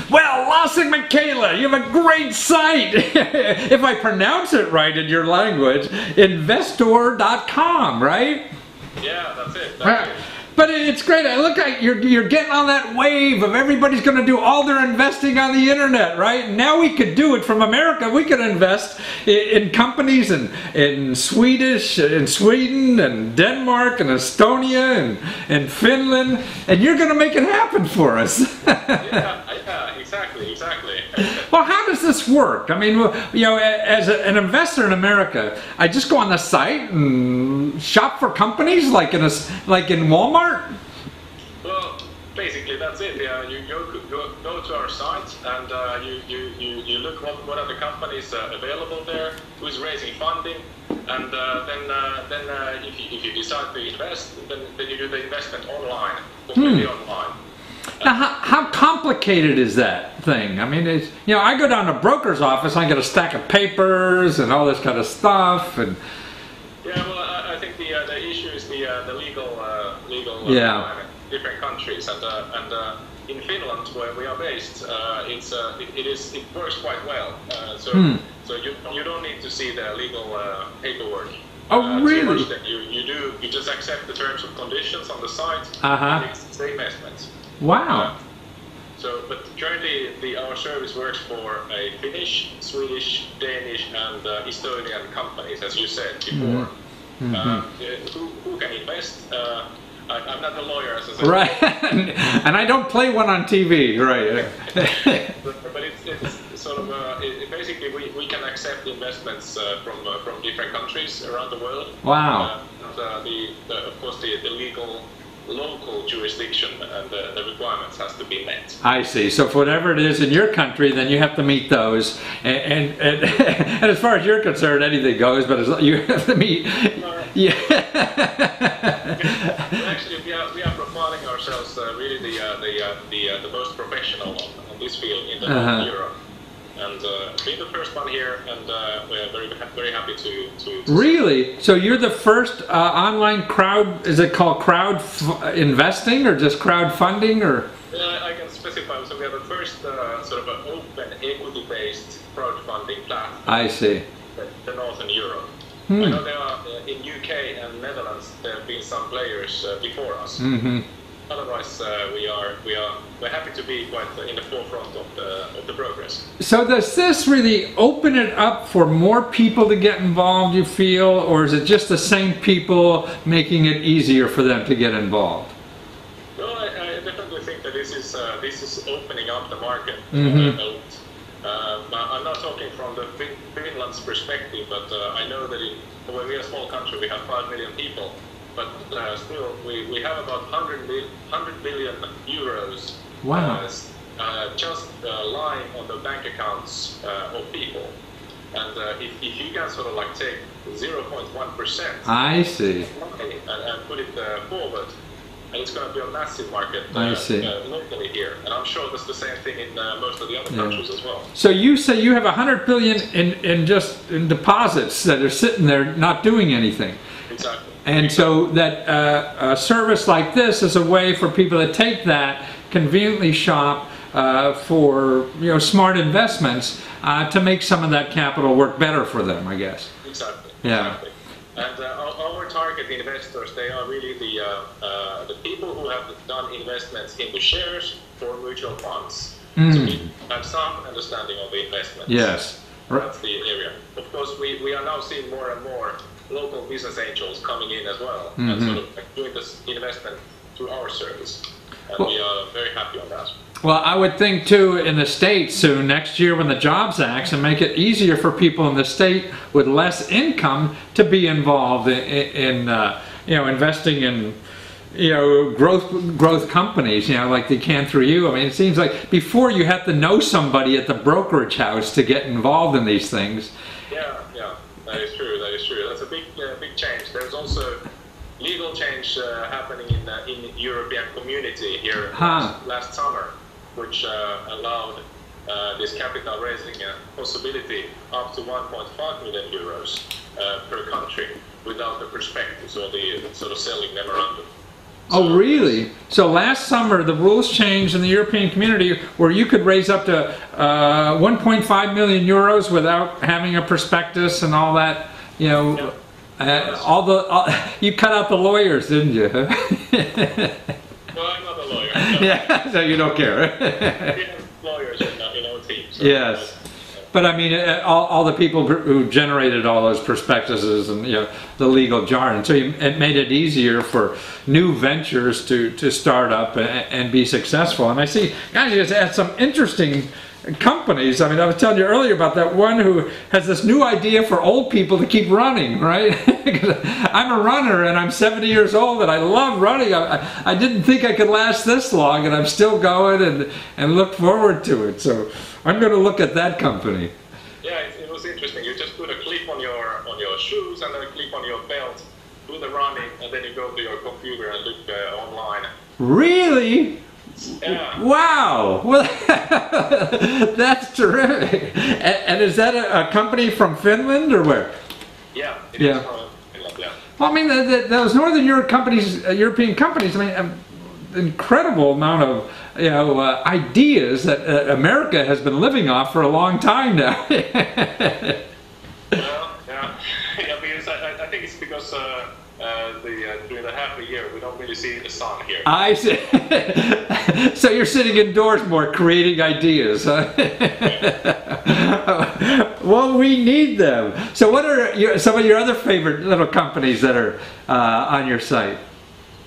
Well, Lasse Michaela, you have a great site. If I pronounce it right in your language, investor.com, right? Yeah, that's it. That's it. But it's great. Look, you're getting on that wave of everybody's going to do all their investing on the internet, right? Now we could do it from America. We could invest in companies in Sweden and Denmark and Estonia and Finland, and you're going to make it happen for us. Yeah, exactly. Well, how does this work? I mean, you know, as an investor in America, I just go on the site and shop for companies like in Walmart. Well, basically that's it. Yeah, you go to our site and you look what are the companies available there, who's raising funding, and then if you decide to invest, then you do the investment online, completely online. Now, how complicated is that thing? I mean, it's, you know, I go down to a broker's office, I get a stack of papers and all this kind of stuff, and yeah, well, I think the issue is the legal different countries, and in Finland, where we are based, it works quite well. So you don't need to see the legal paperwork. Oh, really? You just accept the terms and conditions on the site, and it's the investments. Wow. But currently our service works for a Finnish, Swedish, Danish, and Estonian companies, as you said before. Who can invest? I'm not a lawyer, as I said. Right, and I don't play one on TV, right? But it's sort of basically we can accept investments from different countries around the world. Wow. Of course, the legal local jurisdiction and the requirements has to be met. I see. So for whatever it is in your country, then you have to meet those. And as far as you're concerned, anything goes. But you have to meet. Yeah. Actually, we are profiling ourselves really the most professional on this field in Europe. And being the first one here, and we're very happy to really? So you're the first online crowd, is it called crowd investing or just crowdfunding, or? I can specify, so we are the first sort of an open equity-based crowdfunding platform. I see. The Northern Europe. I know there are, in UK and Netherlands, there have been some players before us. Otherwise, we're happy to be quite in the forefront of the progress. So does this really open it up for more people to get involved, you feel, or is it just the same people making it easier for them to get involved? Well, I definitely think that this is opening up the market. I'm not talking from the Finland's perspective, but I know that when we are a small country, we have 5 million people. But still, we have about 100 billion euros just lying on the bank accounts of people. And if you can sort of like take 0.1%, I see, and put it forward, and it's going to be a massive market locally here. And I'm sure that's the same thing in most of the other countries as well. So you say you have 100 billion in deposits that are sitting there not doing anything. Exactly. And so that a service like this is a way for people to take that, conveniently shop for smart investments to make some of that capital work better for them, I guess. Exactly. Yeah. Exactly. And our target investors, they are really the people who have done investments into shares or mutual funds. So we have some understanding of the investments. Yes. That's the area. Of course, we are now seeing more and more local business angels coming in as well, and sort of doing this investment through our service. And we are very happy on that. Well, I would think too in the States soon, next year when the Jobs Act, and make it easier for people in the state with less income to be involved in investing in growth companies, like they can through you. I mean, it seems like before you have to know somebody at the brokerage house to get involved in these things. Yeah, that is true. That is true. That's a big change. There's also legal change happening in the European community here last summer, which allowed this capital raising possibility up to 1.5 million euros per country without the prospectus or the sort of selling memorandum. Oh, really? So last summer, the rules changed in the European community where you could raise up to 1.5 million euros without having a prospectus and all that. You know, you cut out the lawyers, didn't you? Well, I'm not a lawyer. So Yeah, so you don't care. we have lawyers in our team. So Yes. But I mean, all the people who generated all those prospectuses and the legal jargon, so it made it easier for new ventures to start up and be successful. And I see, guys, you guys had some interesting companies. I mean, I was telling you earlier about that one who has this new idea for old people to keep running, right? I'm a runner and I'm 70 years old and I love running. I didn't think I could last this long, and I'm still going and look forward to it. So I'm going to look at that company. Yeah, it was interesting. You just put a clip on your shoes and then a clip on your belt, do the running, and then you go to your computer and look online. Really? Yeah. Wow! Well, that's terrific. And is that a company from Finland or where? Yeah, it is from Finland, yeah. Well, I mean, those Northern European companies, I mean, incredible amount of ideas that America has been living off for a long time now. Well, yeah, because I think it's because during the half a year we don't really see the sun here. I see. So you're sitting indoors more, creating ideas, huh? Well, we need them. So what are some of your other favorite little companies that are on your site?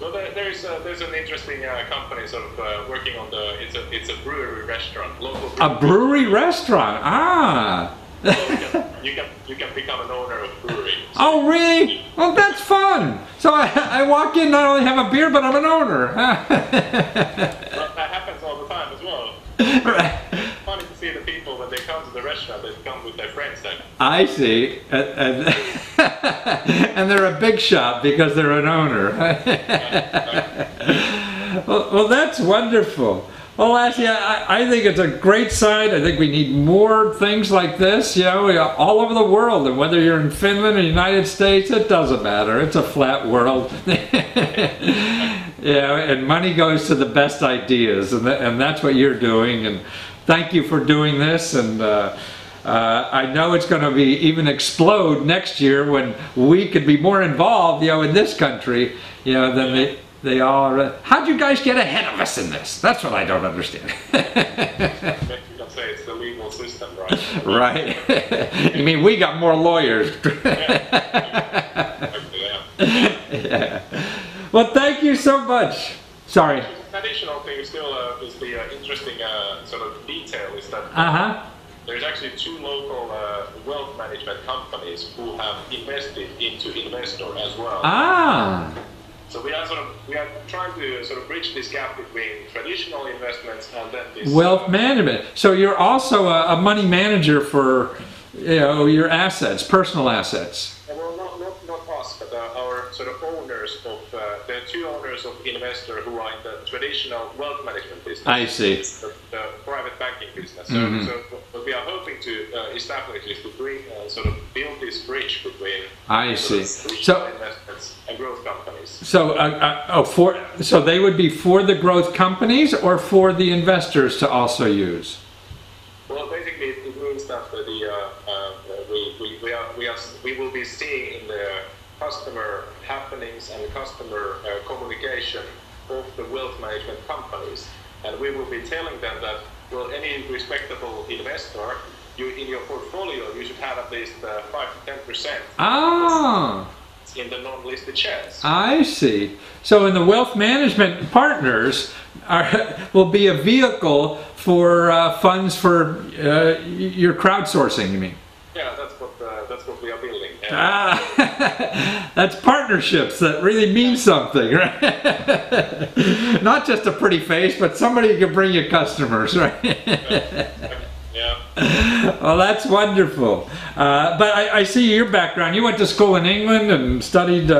Well, there's an interesting company sort of working on it's a brewery restaurant, local brewery. A brewery restaurant, ah. So you can become an owner of a brewery. So Oh, really? Well, that's fun. So I walk in, not only have a beer, but I'm an owner. well, that happens all the time as well. Right. It's funny to see the people when they come to the restaurant, they come with their friends then. I see. And they're a big shot because they're an owner. Well, that's wonderful. Well, Lassie, I think it's a great site. I think we need more things like this, all over the world. And whether you're in Finland or the United States, it doesn't matter. It's a flat world. And money goes to the best ideas, and that's what you're doing. And thank you for doing this. And I know it's going to be even explode next year when we could be more involved, in this country, than they are. How'd you guys get ahead of us in this? That's what I don't understand. You can say it's the legal system, right? Right. You mean we got more lawyers? Yeah. Well, thank you so much. Sorry. The additional thing still is the interesting sort of detail is that there's actually two local wealth management companies who have invested into Investor as well. Ah. So we are trying to sort of bridge this gap between traditional investments and then this wealth management. So you're also a money manager for your assets, personal assets. Well, not us, but our sort of owners of the two owners of Investor who are in the traditional wealth management business. I see. The private banking business. So what we are hoping to establish is to bring sort of build this bridge between traditional investments and growth companies. So so they would be for the growth companies or for the investors to also use? Well, basically, it means that we will be seeing in the customer happenings and customer communication of the wealth management companies, and we will be telling them that, well, any respectable investor, in your portfolio, you should have at least 5 to 10%. Ah. In the non-listed shares. I see. So in the wealth management partners will be a vehicle for funds for your crowdsourcing, you mean? Yeah, that's what we are building. That's partnerships that really mean something, right? Not just a pretty face, but somebody who can bring you customers, right? Yeah. Well, that's wonderful. But I see your background. You went to school in England and studied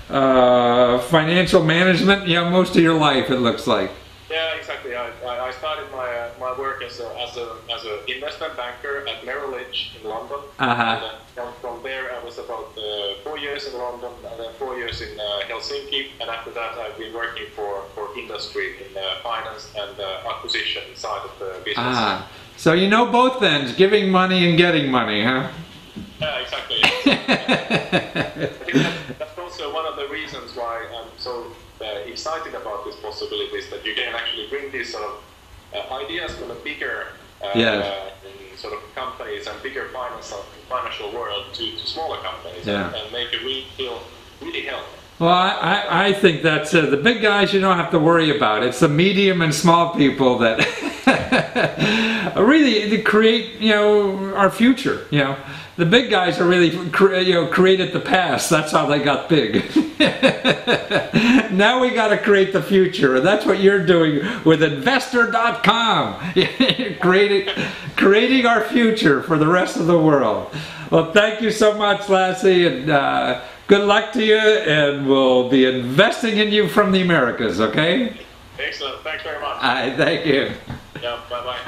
financial management. Most of your life, it looks like. Yeah, exactly. I started my work as an investment banker at Merrill Lynch in London. Uh-huh. And from there, I was about 4 years in London, and then 4 years in Helsinki. And after that, I've been working for industry in finance and acquisition side of the business. Ah, so you know both ends, giving money and getting money, huh? Yeah, exactly. I think that's also one of the reasons why I'm so excited about this possibility, is that you can actually bring these sort of ideas from a bigger sort of companies and bigger financial world to smaller companies and make it really help. Well, I think that's the big guys you don't have to worry about. It's the medium and small people that really create, you know, our future. You know, the big guys are really, created the past. That's how they got big. Now we got to create the future, and that's what you're doing with Investor.com. creating our future for the rest of the world. Well, thank you so much, Lassie, and good luck to you, and we'll be investing in you from the Americas, okay? Excellent. Thanks very much. All right, thank you. Yeah, bye-bye.